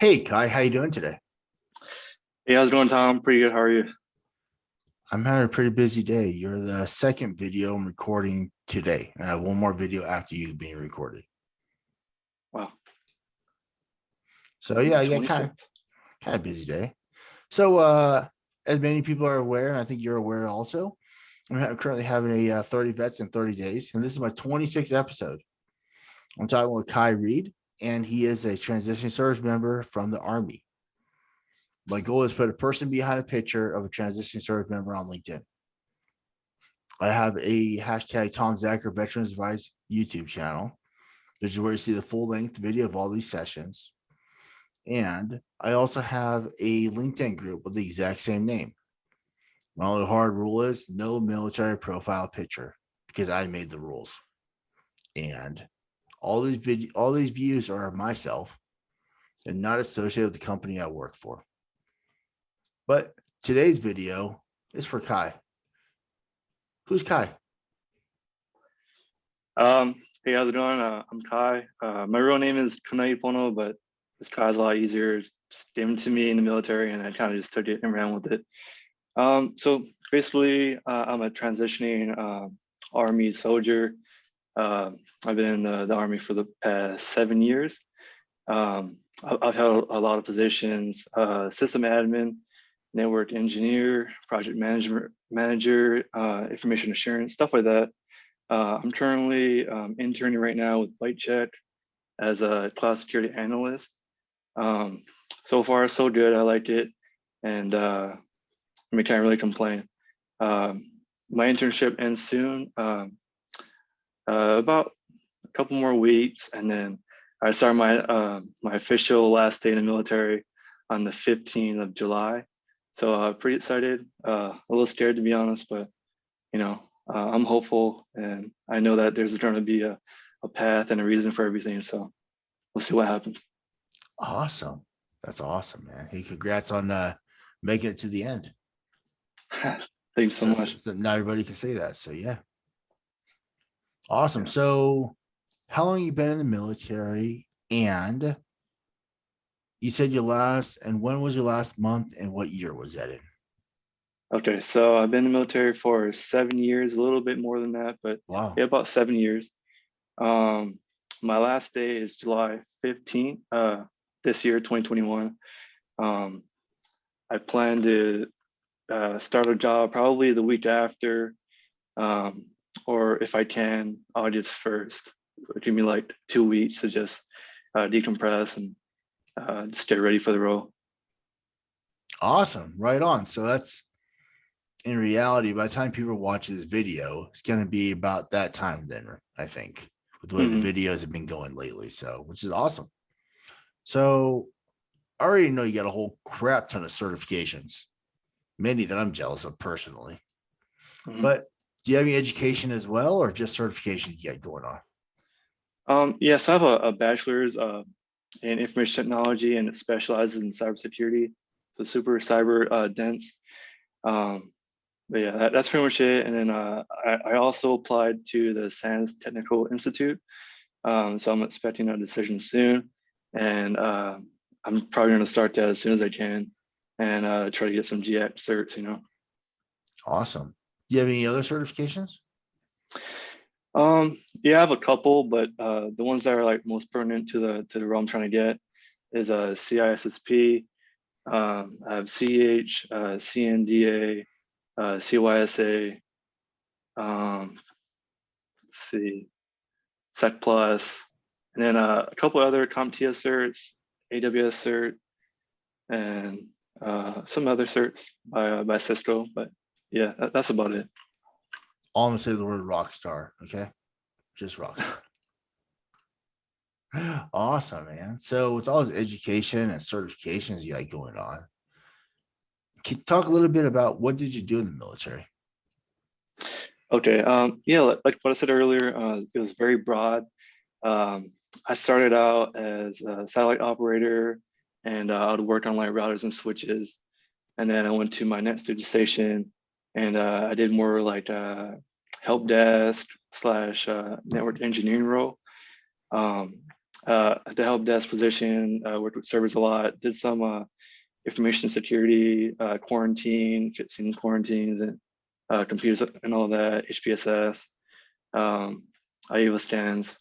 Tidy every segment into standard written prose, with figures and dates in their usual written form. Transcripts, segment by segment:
Hey Kai, how you doing today? Hey, how's it going, Tom? Pretty good. How are you? I'm having a pretty busy day. You're the second video I'm recording today. I have one more video after you being recorded. Wow, So yeah, yeah, kind of 26. kind of busy day. So as many people are aware, and I think you're aware also, I'm currently having a 30 vets in 30 days, and this is my 26th episode. I'm talking with K.E.Y Reed, and he is a transition service member from the Army. My goal is to put a person behind a picture of a transition service member on LinkedIn. I have a hashtag tomzacher Veterans Advice YouTube channel. This is where you see the full length video of all these sessions. And I also have a LinkedIn group with the exact same name. My only hard rule is no military profile picture because I made the rules. And all these views are of myself and not associated with the company I work for. But today's video is for Kai. Who's Kai? Hey, how's it going? I'm Kai. My real name is Kanaipono, but this Kai's a lot easier. It's just given to me in the military, and I kind of just took it and ran with it. So basically, I'm a transitioning Army soldier. I've been in the Army for the past 7 years. I've held a lot of positions: system admin, network engineer, project management manager, information assurance, stuff like that. I'm currently interning right now with ByteChek as a cloud security analyst. So far, so good. I like it, and can't really complain. My internship ends soon, about a couple more weeks, and then I start my official last day in the military on the 15th of July. So pretty excited, a little scared to be honest, but you know, I'm hopeful, and I know that there's going to be a path and a reason for everything. So we'll see what happens. Awesome. That's awesome, man. Hey, congrats on making it to the end. Thanks so So, much. so not everybody can say that. So yeah. Awesome. Yeah. So how long you been in the military? And you said your last, and when was your last month and what year was that in? Okay, so I've been in the military for 7 years, a little bit more than that, but Wow. yeah, about 7 years. My last day is July 15th, this year, 2021. Um, I plan to start a job probably the week after, or if I can, August 1st. Give me like 2 weeks to just decompress and just get ready for the role. Awesome. Right on. So that's in reality, by the time people watch this video, it's going to be about that time then, I think, with the way the Mhm. videos have been going lately. So, which is awesome. So I already know you got a whole crap ton of certifications, many that I'm jealous of personally. Mhm. But do you have any education as well, or just certification you got going on? Yeah, so I have a bachelor's in information technology, and it specializes in cybersecurity. So super cyber dense. Um, but yeah, that's pretty much it. And then I also applied to the SANS Technical Institute. So I'm expecting a decision soon. And I'm probably going to start that as soon as I can and try to get some GX certs, you know. Awesome. Do you have any other certifications? Yeah, I have a couple, but the ones that are like most pertinent to the role I'm trying to get is a CISSP. I have CH, CNDA, CYSA. Let's see, Sec Plus, and then a couple other CompTIA certs, AWS cert, and some other certs by Cisco. But yeah, that's about it. All I'm gonna say the word rock star. Okay, just rock star. Awesome, man. So with all this education and certifications you got going on, can you talk a little bit about what did you do in the military? Okay. Yeah, like what I said earlier, it was very broad. Um, I started out as a satellite operator, and I would work on like routers and switches. And then I went to my next duty station, and I did more like help desk slash network engineering role. Um, at the help desk position, worked with servers a lot, did some information security, quarantine, fixing quarantines and computers and all that, HPSS, IEVA scans.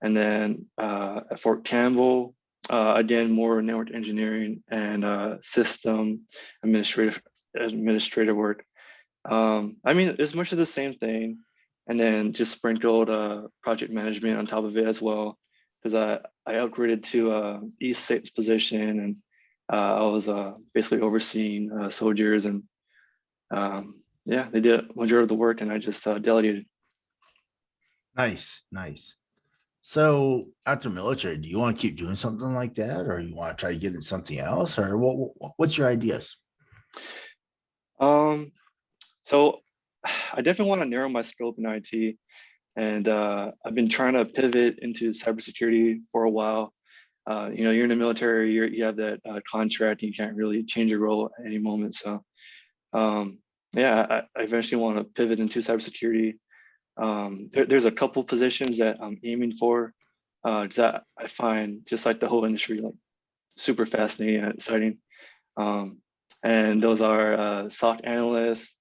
And then at Fort Campbell, I did more network engineering and system administrative work. I mean, it's much of the same thing. And then just sprinkled project management on top of it as well, because I upgraded to East 6 position, and I was basically overseeing soldiers, and yeah, they did majority of the work, and I just delegated. Nice, nice. So after military, do you want to keep doing something like that, or you want to try to get into something else, or what's your ideas? So I definitely want to narrow my scope in IT, and I've been trying to pivot into cybersecurity for a while. You know, you're in the military, you have that contract, and you can't really change your role at any moment. So yeah, I eventually want to pivot into cybersecurity. There's a couple positions that I'm aiming for, because I find just like the whole industry like super fascinating and exciting. And those are SOC analyst,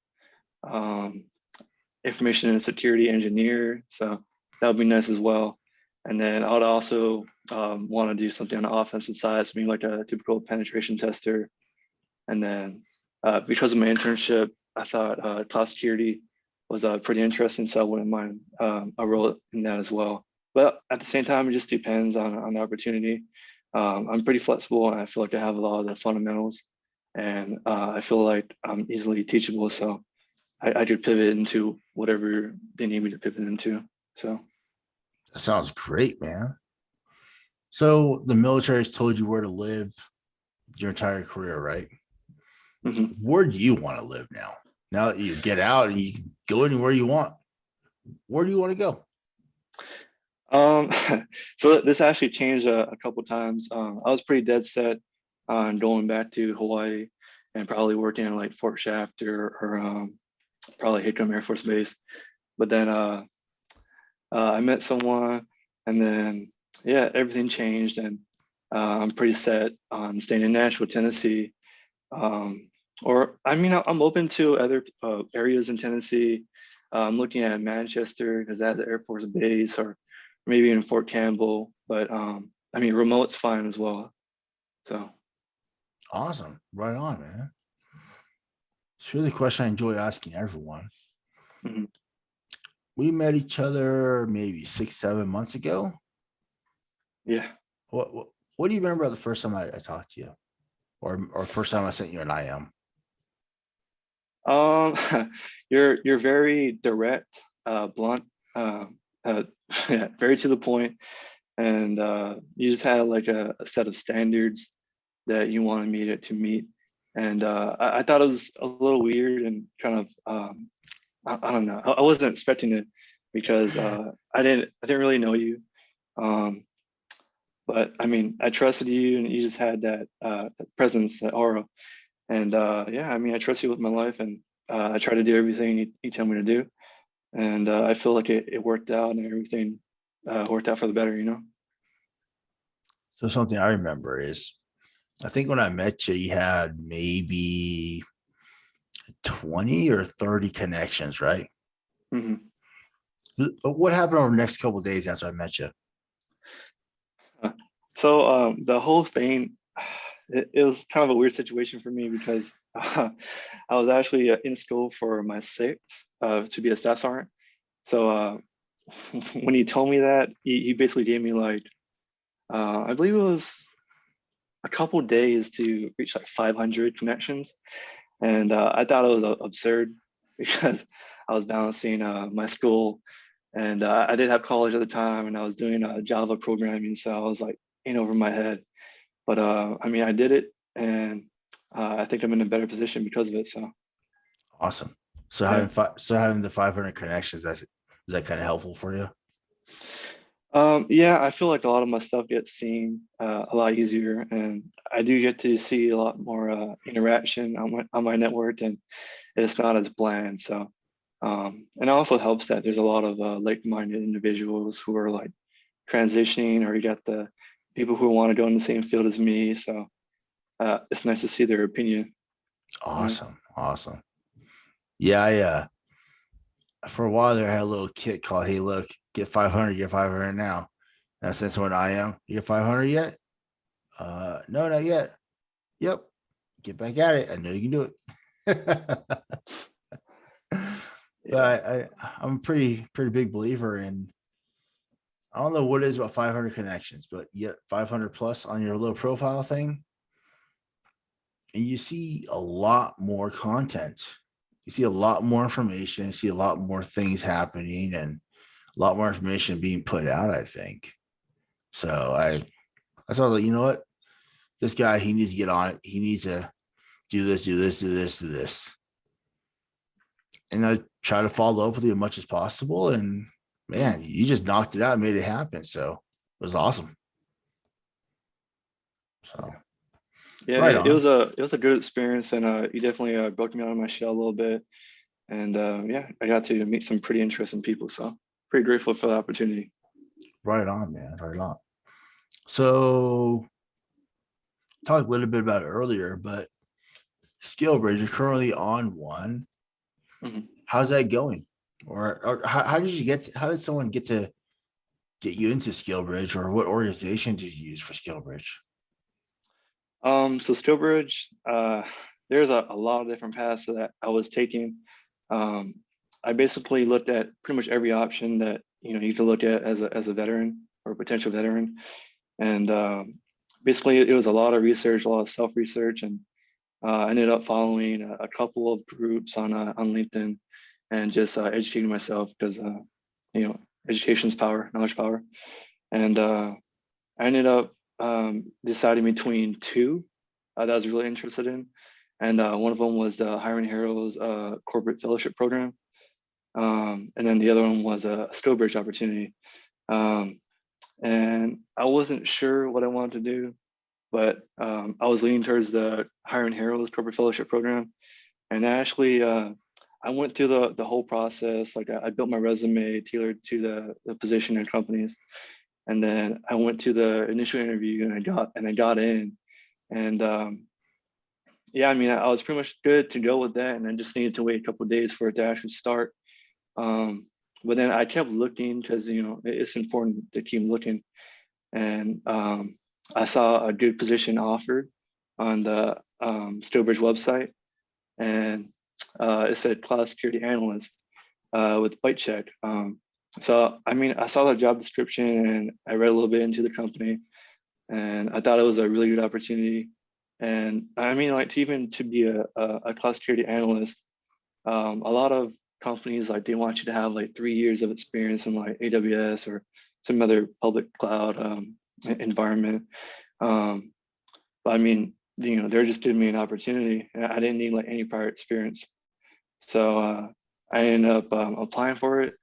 information and security engineer. So that would be nice as well. And then I would also want to do something on the offensive side, so being like a typical penetration tester. And then because of my internship, I thought cloud security was pretty interesting, so I wouldn't mind a role in that as well. But at the same time, it just depends on the opportunity. I'm pretty flexible, and I feel like I have a lot of the fundamentals, and I feel like I'm easily teachable. So I could pivot into whatever they need me to pivot into. So That sounds great, man. So the military has told you where to live your entire career, right? mhm. Where do you want to live now? Now that you get out and you can go anywhere you want, where do you want to go? Um, so this actually changed a couple times. I was pretty dead set on going back to Hawaii and probably working in like Fort Shafter or probably Hickam Air Force Base. But then I met someone, and then yeah, everything changed, and I'm pretty set on staying in Nashville, Tennessee. Or I mean, I'm open to other areas in Tennessee. I'm looking at Manchester because that's an Air Force base, or maybe in Fort Campbell. But I mean, remote's fine as well. So Awesome. Right on, man. It's really a question I enjoy asking everyone. mhm. We met each other maybe 6, 7 months ago. Yeah. What do you remember the first time I talked to you, or first time I sent you an IM? Um, you're very direct, blunt, uh, yeah, very to the point, and you just had like a set of standards that you wanted me to meet, and I thought it was a little weird and kind of I don't know. I wasn't expecting it because I didn't really know you, um, but I mean I trusted you, and you just had that presence, that aura. And yeah, I mean, I trust you with my life, and I try to do everything you tell me to do. And I feel like it worked out, and everything worked out for the better, you know? So something I remember is, I think when I met you, you had maybe 20 or 30 connections, right? Hmm. What happened over the next couple of days after I met you? So the whole thing, it was kind of a weird situation for me because I was actually in school for my six to be a staff sergeant. So when he told me that, he basically gave me like, I believe it was a couple days to reach like 500 connections. And I thought it was absurd because I was balancing my school, and I did have college at the time, and I was doing Java programming. So I was like in over my head. But I mean, I did it, and I think I'm in a better position because of it. So Awesome. So yeah. having the 500 connections, is that kind of helpful for you? Yeah, I feel like a lot of my stuff gets seen a lot easier, and I do get to see a lot more interaction on my network, and it's not as bland. So, and it also helps that there's a lot of like-minded individuals who are like transitioning, or you got the people who want to go in the same field as me. So it's nice to see their opinion. Awesome. Awesome. Yeah. For a while there, I had a little kit called, "Hey, look, get 500, get 500 now." And since when I am, you get 500 yet? No, not yet. Yep. Get back at it. I know you can do it. But I'm a pretty big believer in, I don't know what it is about 500 connections, but yet 500 plus on your little profile thing. And you see a lot more content. You see a lot more information. You see a lot more things happening and a lot more information being put out, I think. So I was like, you know what? This guy, he needs to get on it. He needs to do this, do this, do this, do this. And I try to follow up with you as much as possible. And man, you just knocked it out and made it happen. So it was awesome. So yeah, right it was on. a good experience, and you definitely broke me out of my shell a little bit. And yeah, I got to meet some pretty interesting people. So pretty grateful for the opportunity. Right on, man. Right on. So talked a little bit about it earlier, but SkillBridge, you're currently on one. Mhm. How's that going? Or how did you how did someone get you into SkillBridge, or what organization did you use for SkillBridge? So Stillbridge, there's a lot of different paths that I was taking. I basically looked at pretty much every option that you could look at as a veteran or a potential veteran, and basically it was a lot of research, a lot of self research, and I ended up following a couple of groups on LinkedIn, and just educating myself, because education's power, knowledge power, and I ended up deciding between two that I was really interested in. And one of them was the Hiring Heroes Corporate Fellowship Program. And then the other one was a Stillbridge opportunity. And I wasn't sure what I wanted to do, but I was leaning towards the Hiring Heroes Corporate Fellowship Program. And actually, I went through the whole process. Like I built my resume tailored to the position and companies. And then I went to the initial interview, and I got in. And yeah, I mean, I was pretty much good to go with that, and I just needed to wait a couple of days for it to actually start. But then I kept looking, because it's important to keep looking. And I saw a good position offered on the Stillbridge website, and it said cloud security analyst with ByteChek. So, I mean, I saw the job description, and I read a little bit into the company, and I thought it was a really good opportunity. And I mean, like, to be a cloud security analyst, a lot of companies, like, they want you to have like 3 years of experience in like AWS or some other public cloud environment. But I mean, they're just giving me an opportunity, and I didn't need like any prior experience. So I ended up applying for it.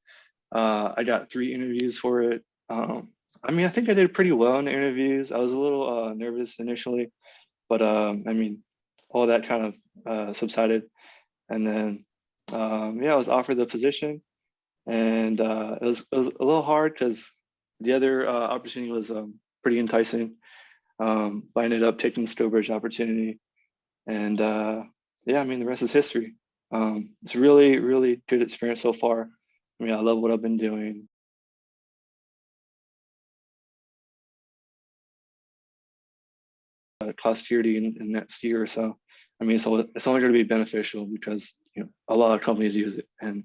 I got 3 interviews for it. I mean, I think I did pretty well in the interviews. I was a little nervous initially, but I mean, all that kind of subsided. And then, yeah, I was offered the position, and it was a little hard, because the other opportunity was pretty enticing. But I ended up taking the Stillbridge opportunity, and yeah, I mean, the rest is history. It's really, really good experience so far. I mean, I love what I've been doing. Cloud security in the next year or so. I mean, so it's only going to be beneficial, because a lot of companies use it, and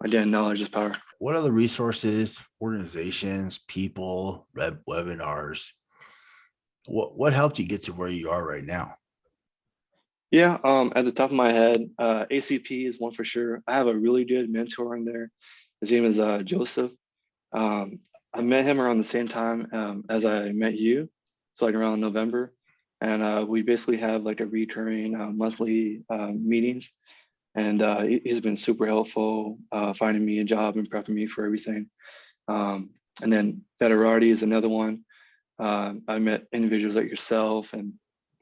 again, knowledge is power. What other resources, organizations, people, webinars, what helped you get to where you are right now? Yeah, at the top of my head, ACP is one for sure. I have a really good mentor in there. His name is Joseph. I met him around the same time as I met you, so like around November, and we basically have like a recurring monthly meetings. And he's been super helpful finding me a job and prepping me for everything. And then Federati is another one. I met individuals like yourself, and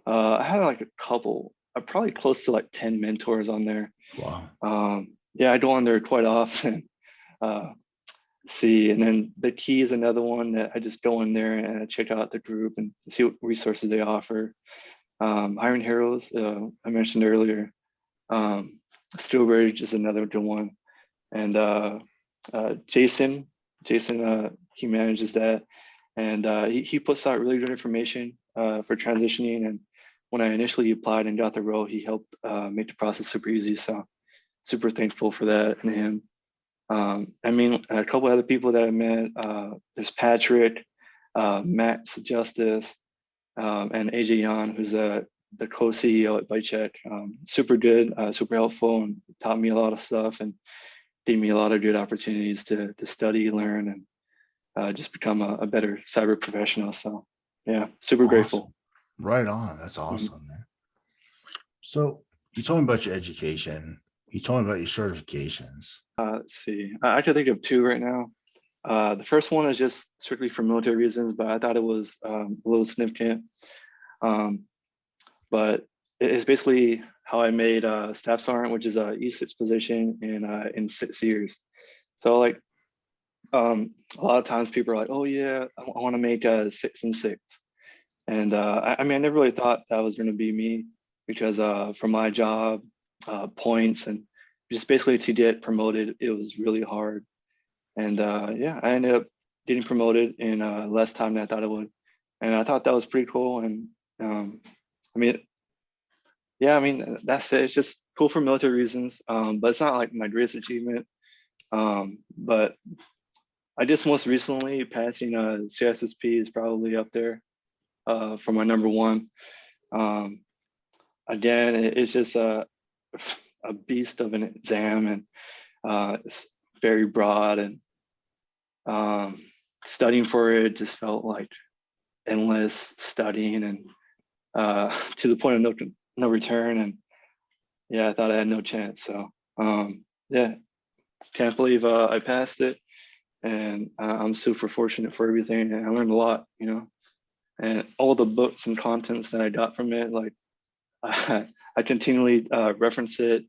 I had like a couple, probably close to like 10 mentors on there. Wow. Yeah, I go on there quite often. see, and then the K.E.Y is another one that I just go in there and I check out the group and see what resources they offer. Iron Heroes, I mentioned earlier. Stillbridge is another good one. And Jason, he manages that. And he puts out really good information for transitioning. And when I initially applied and got the role, he helped make the process super easy. So super thankful for that and him. I mean, a couple other people that I met, there's Patrick, Max Justice, and AJ Yawn, who's the co-CEO at ByteChek. Super good, super helpful, and taught me a lot of stuff and gave me a lot of good opportunities to study, learn, and just become a better cyber professional. So yeah, super grateful. Right on. That's awesome, man. So you told me about your education. You told me about your certifications. Let's see. I could think of two right now. The first one is just strictly for military reasons, but I thought it was a little significant. But it's basically how I made staff sergeant, which is a E6 position in 6 years. So like a lot of times people are like, oh yeah, I want to make a 6 and 6. And I mean, I never really thought that was going to be me because for my job, points and just basically to get promoted, it was really hard. And yeah, I ended up getting promoted in less time than I thought it would. And I thought that was pretty cool. And I mean, yeah, I mean, that's it. It's just cool for military reasons, but it's not like my greatest achievement. But I just most recently passing CSSP is probably up there for my number one. Again, it's just a beast of an exam, and it's very broad, and studying for it just felt like endless studying, and to the point of no return. And yeah, I thought I had no chance. So yeah, can't believe I passed it, and I'm super fortunate for everything, and I learned a lot, you know, and all the books and contents that I got from it, like I continually reference it,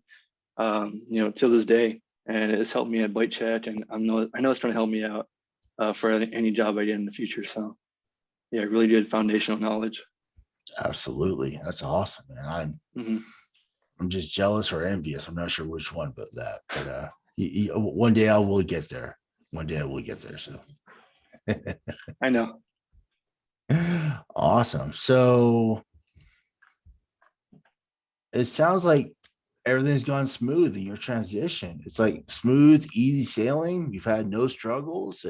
you know, till this day, and it's helped me at ByteChek, and I know it's going to help me out for any job I get in the future. So yeah, really good foundational knowledge. Absolutely. That's awesome, man. I'm just jealous or envious. I'm not sure which one, but that. But one day I will get there. One day I will get there. So I know. Awesome. So it sounds like everything's gone smooth in your transition. It's like smooth, easy sailing. You've had no struggles.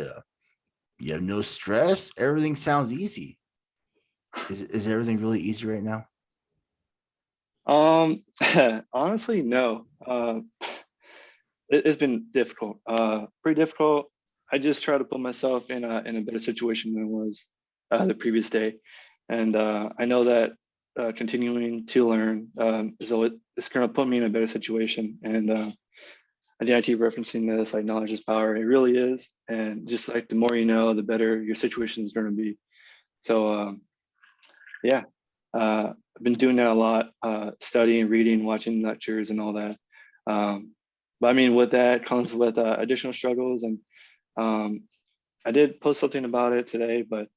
You have no stress. Everything sounds easy. Is everything really easy right now? Honestly, no. It's been difficult, pretty difficult. I just try to put myself in a better situation than I was the previous day, and I know that continuing to learn it's going to put me in a better situation. And I keep referencing this, like knowledge is power. It really is, and just like the more you know, the better your situation is going to be. So yeah, I've been doing that a lot, studying, reading, watching lectures, and all that. But I mean, with that comes with additional struggles, and I did post something about it today. But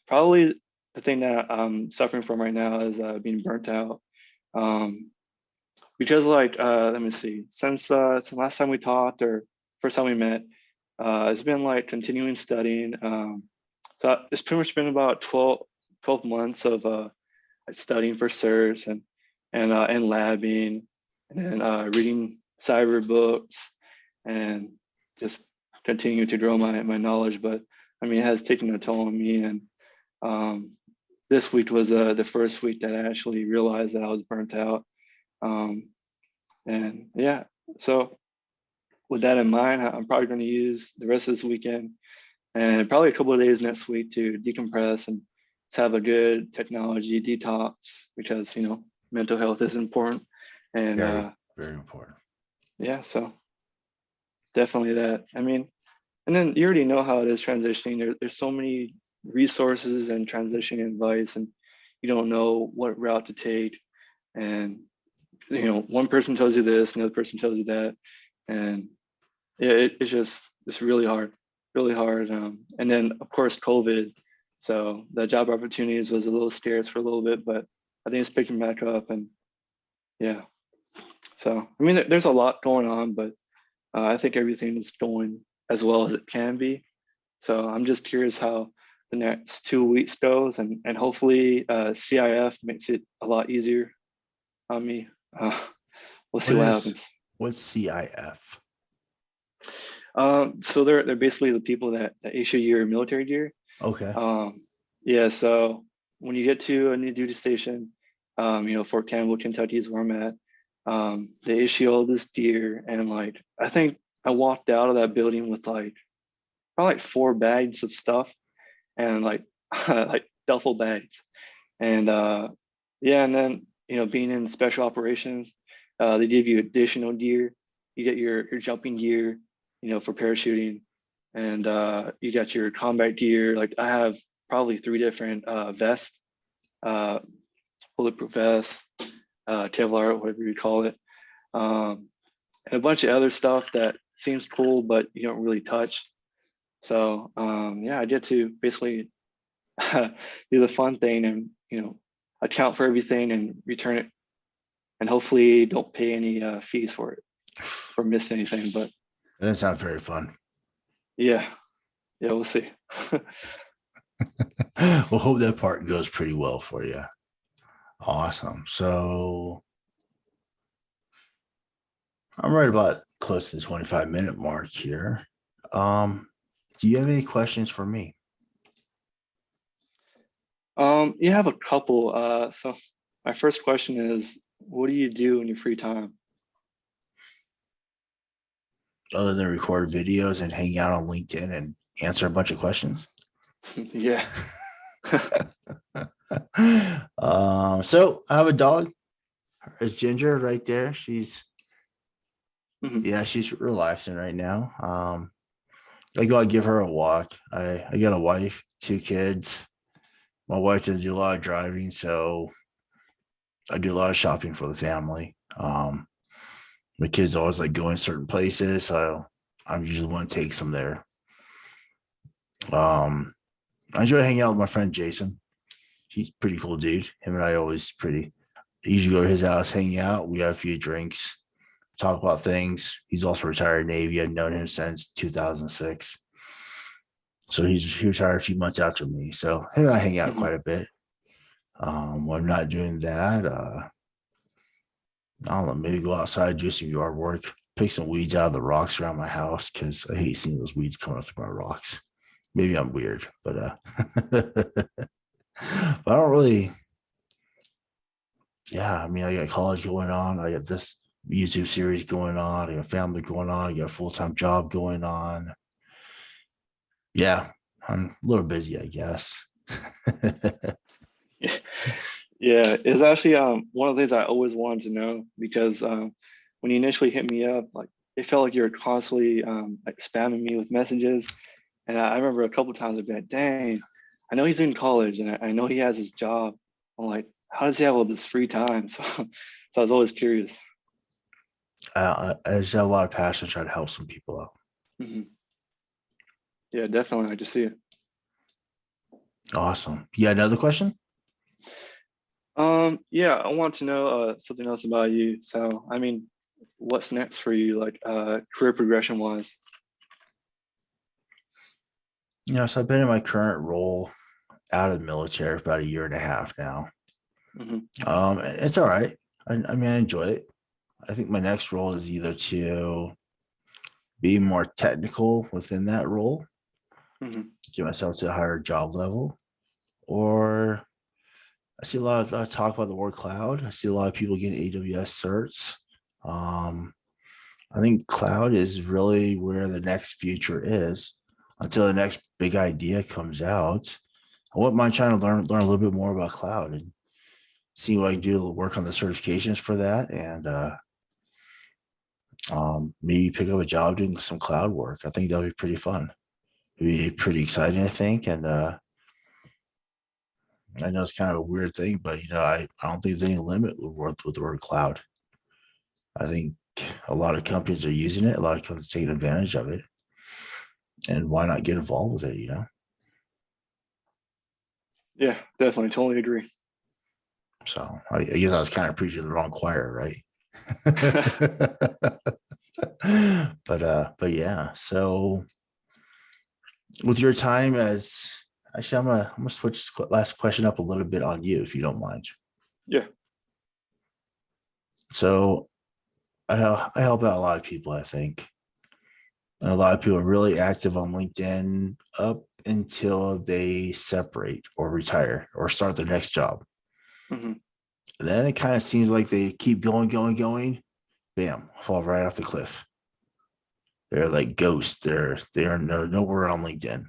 probably the thing that I'm suffering from right now is being burnt out. Because like, let me see, since last time we talked or first time we met, it's been like continuing studying. So it's pretty much been about 12 months of studying for certs and labbing, and then reading cyber books, and just continue to grow my knowledge. But I mean, it has taken a toll on me, and this week was the first week that I actually realized that I was burnt out. And yeah, so with that in mind, I'm probably going to use the rest of this weekend and probably a couple of days next week to decompress and to have a good technology detox, because you know, mental health is important. And very important. Yeah, so definitely that. I mean, and then you already know how it is transitioning. There's so many resources and transition advice, and you don't know what route to take. And you know, one person tells you this, another person tells you that, and yeah, it's really hard. And then of course COVID, so the job opportunities was a little scarce for a little bit, but I think it's picking back up, and yeah. So I mean, there's a lot going on, but I think everything is going as well as it can be. So I'm just curious how the next 2 weeks goes, and hopefully CIF makes it a lot easier on me. We'll see What what is happens. what's CIF? So they're basically the people that issue your military gear. Okay. Yeah, so when you get to a new duty station, Fort Campbell, Kentucky is where I'm at. They issue all this gear, and like I think I walked out of that building with like probably like 4 bags of stuff, and like like duffel bags, and yeah, and then being in special operations, they give you additional gear. You get your jumping gear, for parachuting, and you got your combat gear. Like I have probably 3 different vests, uh, bulletproof vests, Kevlar, whatever you call it, and a bunch of other stuff that seems cool, but you don't really touch. So yeah, I get to basically do the fun thing and account for everything and return it, and hopefully don't pay any fees for it or miss anything. But That doesn't sound very fun. yeah, yeah, we'll see. We'll hope that part goes pretty well for you. Awesome. So I'm right about close to the 25-minute mark here. Do you have any questions for me? You have a couple. So my first question is, what do you do in your free time? Other than record videos and hang out on LinkedIn and answer a bunch of questions? Yeah. So I have a dog. It's Ginger right there. She's Mhm. she's relaxing right now. I go out give her a walk. I got a wife, 2 kids. My wife does do a lot of driving, so I do a lot of shopping for the family. My kids always like going certain places, so I'm usually one to take them there. I enjoy hanging out with my friend Jason. He's a pretty cool dude. Him and I always pretty. I usually go to his house, hang out. We have a few drinks, talk about things. He's also retired Navy. I've known him since 2006. So he retired a few months after me. So him and I hang out quite Mhm. a bit. When I'm not doing that, I don't know, maybe go outside, do some yard work, pick some weeds out of the rocks around my house because I hate seeing those weeds coming up through my rocks. Maybe I'm weird, but but I don't really. Yeah, I mean, I got college going on. I got this YouTube series going on. I got family going on. I got a full-time job going on. Yeah, I'm a little busy, I guess. Yeah, yeah. It's actually one of the things I always wanted to know, because when you initially hit me up, like it felt like you were constantly like spamming me with messages, and I remember a couple of times I'd be like, "Dang, I know he's in college, and I know he has his job. I'm like, how does he have all this free time?" So I was always curious. I just have a lot of passion to try to help some people out. Mhm. Yeah, definitely. I just see it. Awesome. You got another question? Yeah, I want to know something else about you. So, I mean, what's next for you, like career progression wise? So I've been in my current role out of the military for about a year and a half now. Hmm. It's all right. I mean, I enjoy it. I think my next role is either to be more technical within that role, Hmm. get myself to a higher job level, or I see a lot of talk about the word cloud. I see a lot of people getting AWS certs. Um, I think cloud is really where the next future is until the next big idea comes out. I wouldn't mind trying to learn a little bit more about cloud and see what I can do to work on the certifications for that, and maybe pick up a job doing some cloud work. I think that'll be pretty fun. It'd be pretty exciting, I think. And I know it's kind of a weird thing, but I don't think there's any limit with the word cloud. I think a lot of companies are using it. A lot of companies taking advantage of it. And why not get involved with it, you know? Yeah, definitely. Totally agree. So I guess I was kind of preaching to the wrong choir, right? But yeah. So with your time as actually, I'm gonna switch last question up a little bit on you, if you don't mind. Yeah. So I help out a lot of people, I think. And a lot of people are really active on LinkedIn up until they separate or retire or start their next job. Mm-hmm. And then it kind of seems like they keep going, bam, fall right off the cliff. They're like ghosts. They're nowhere on LinkedIn.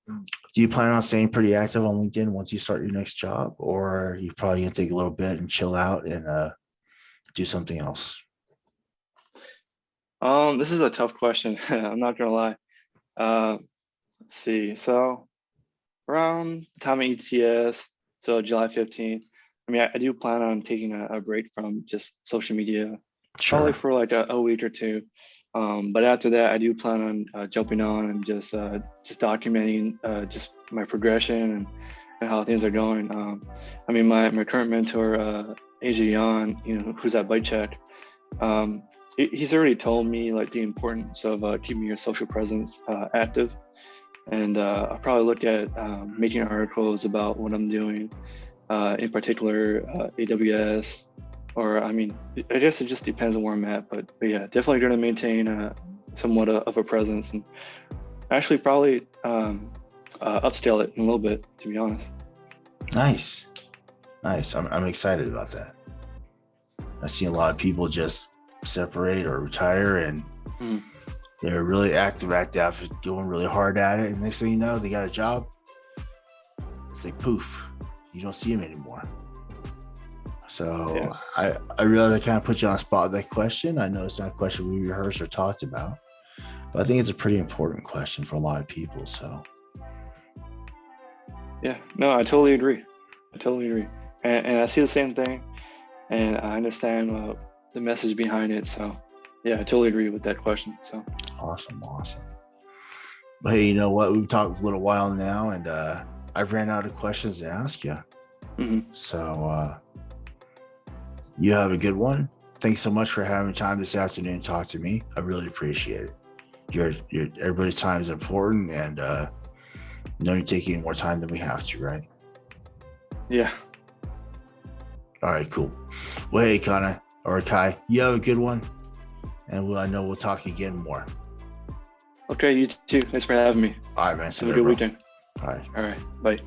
Do you plan on staying pretty active on LinkedIn once you start your next job, or you probably gonna take a little bit and chill out and do something else? This is a tough question. I'm not gonna lie. Let's see. So around the time of ETS, so July 15th. I mean, I do plan on taking a break from just social media, probably Sure. for like a week or two. But after that, I do plan on jumping on and just documenting just my progression and how things are going. I mean, my current mentor, Yawn, who's at ByteChek, he's already told me like the importance of keeping your social presence active. And I'll probably look at making articles about what I'm doing, in particular AWS, or I mean, I guess it just depends on where I'm at. But yeah, definitely going to maintain somewhat of a presence and actually probably upscale it in a little bit, to be honest. Nice. I'm excited about that. I've seen a lot of people just separate or retire and they're really active, doing really hard at it. And next thing you know, they got a job. It's like poof, you don't see them anymore. So yeah. I realize I kind of put you on the spot with that question. I know it's not a question we rehearsed or talked about, but I think it's a pretty important question for a lot of people. So yeah, no, I totally agree. And I see the same thing, and I understand the message behind it. So yeah, I totally agree with that question. So awesome. But hey, you know what? We've talked a little while now, and I've ran out of questions to ask you. So you have a good one. Thanks so much for having time this afternoon to talk to me. I really appreciate it. Your everybody's time is important, and no need taking more time than we have to, right? Yeah. All right, cool. Well, hey, Kai, you have a good one, and I know we'll talk again more. Okay, you too. Thanks for having me. All right, man. Have a good weekend. All right. Bye.